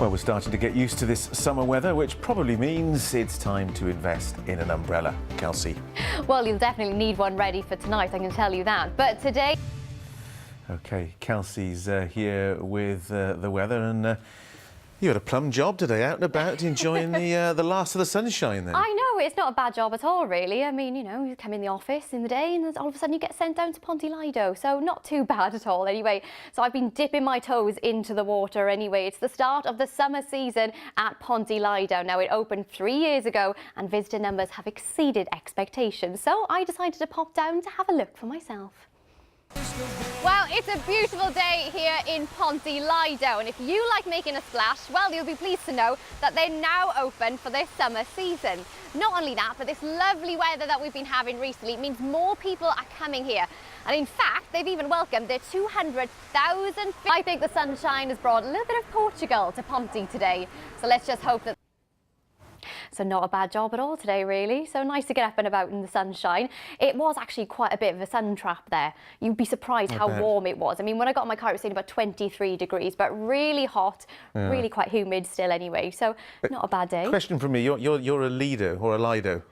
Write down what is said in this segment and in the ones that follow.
Well, we're starting to get used to this summer weather, which probably means it's time to invest in an umbrella. Kelsey. Well, you'll definitely need one ready for tonight, I can tell you that. But today... OK, Kelsey's here with the weather, and you had a plum job today, out and about, enjoying the last of the sunshine then. I know, it's not a bad job at all, really. I mean, you know, you come in the office in the day and all of a sudden you get sent down to Ponte Lido, so not too bad at all anyway. So I've been dipping my toes into the water anyway. It's the start of the summer season at Ponte Lido. Now, it opened 3 years ago and visitor numbers have exceeded expectations, so I decided to pop down to have a look for myself. Well, it's a beautiful day here in Ponte Lido, and if you like making a splash, well, you'll be pleased to know that they're now open for their summer season. Not only that, but this lovely weather that we've been having recently means more people are coming here. And in fact, they've even welcomed their 200,000. I think the sunshine has brought a little bit of Portugal to Ponte today. So let's just hope that... So not a bad job at all today, really. So nice to get up and about in the sunshine. It was actually quite a bit of a sun trap there. You'd be surprised how warm it was. I mean, when I got in my car, it was saying about 23 degrees, but really hot, really quite humid still anyway. So not a bad day. Question from me, you're a Lido or a Lido?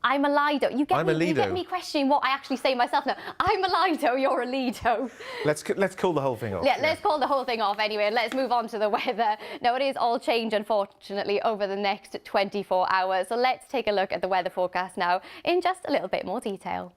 I'm a Lido. You get me questioning what I actually say myself now. I'm a Lido, you're a Lido. Let's call the whole thing off. Yeah, let's call the whole thing off anyway, and let's move on to the weather. Now, it is all change, unfortunately, over the next 24 hours. So let's take a look at the weather forecast now in just a little bit more detail.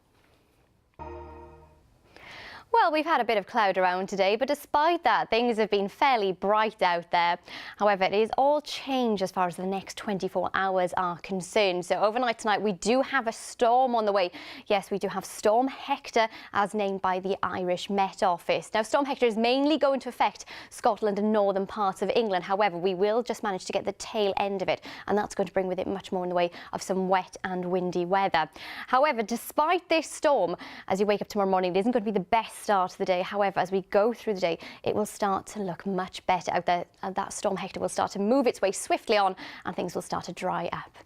Well, we've had a bit of cloud around today, but despite that, things have been fairly bright out there. However, it is all change as far as the next 24 hours are concerned. So overnight tonight, we do have a storm on the way. Yes, we do have Storm Hector, as named by the Irish Met Office. Now, Storm Hector is mainly going to affect Scotland and northern parts of England. However, we will just manage to get the tail end of it, and that's going to bring with it much more in the way of some wet and windy weather. However, despite this storm, as you wake up tomorrow morning, it isn't going to be the best start of the day. However, as we go through the day, it will start to look much better out there. That Storm Hector will start to move its way swiftly on and things will start to dry up.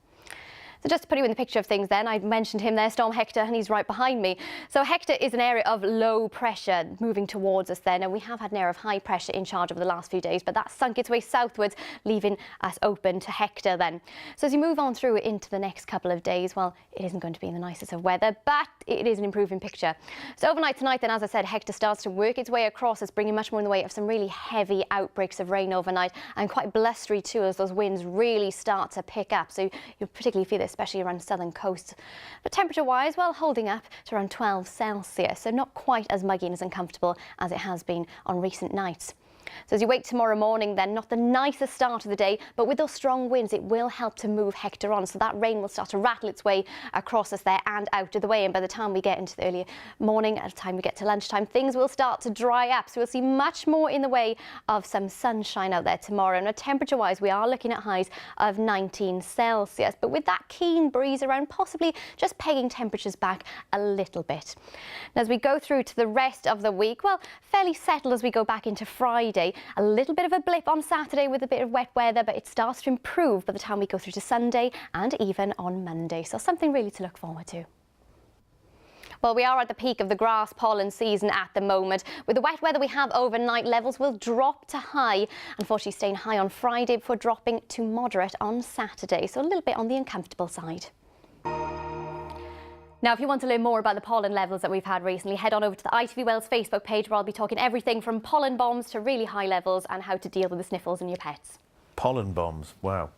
So just to put you in the picture of things then, I mentioned him there, Storm Hector, and he's right behind me. So Hector is an area of low pressure moving towards us then, and we have had an area of high pressure in charge over the last few days, but that sunk its way southwards, leaving us open to Hector then. So as you move on through into the next couple of days, well, it isn't going to be in the nicest of weather, but it is an improving picture. So overnight tonight then, as I said, Hector starts to work its way across us, bringing much more in the way of some really heavy outbreaks of rain overnight, and quite blustery too, as those winds really start to pick up. So you'll particularly feel this, especially around southern coasts. But temperature-wise, well, holding up to around 12 Celsius, so not quite as muggy and as uncomfortable as it has been on recent nights. So as you wake tomorrow morning then, not the nicest start of the day, but with those strong winds, it will help to move Hector on. So that rain will start to rattle its way across us there and out of the way. And by the time we get into the early morning, at the time we get to lunchtime, things will start to dry up. So we'll see much more in the way of some sunshine out there tomorrow. And temperature-wise, we are looking at highs of 19 Celsius. But with that keen breeze around, possibly just pegging temperatures back a little bit. And as we go through to the rest of the week, well, fairly settled as we go back into Friday. A little bit of a blip on Saturday with a bit of wet weather, but it starts to improve by the time we go through to Sunday and even on Monday. So something really to look forward to. Well, we are at the peak of the grass pollen season at the moment. With the wet weather we have overnight, levels will drop to high, unfortunately staying high on Friday before dropping to moderate on Saturday. So a little bit on the uncomfortable side. Now, if you want to learn more about the pollen levels that we've had recently, head on over to the ITV Wales Facebook page, where I'll be talking everything from pollen bombs to really high levels and how to deal with the sniffles in your pets. Pollen bombs, wow.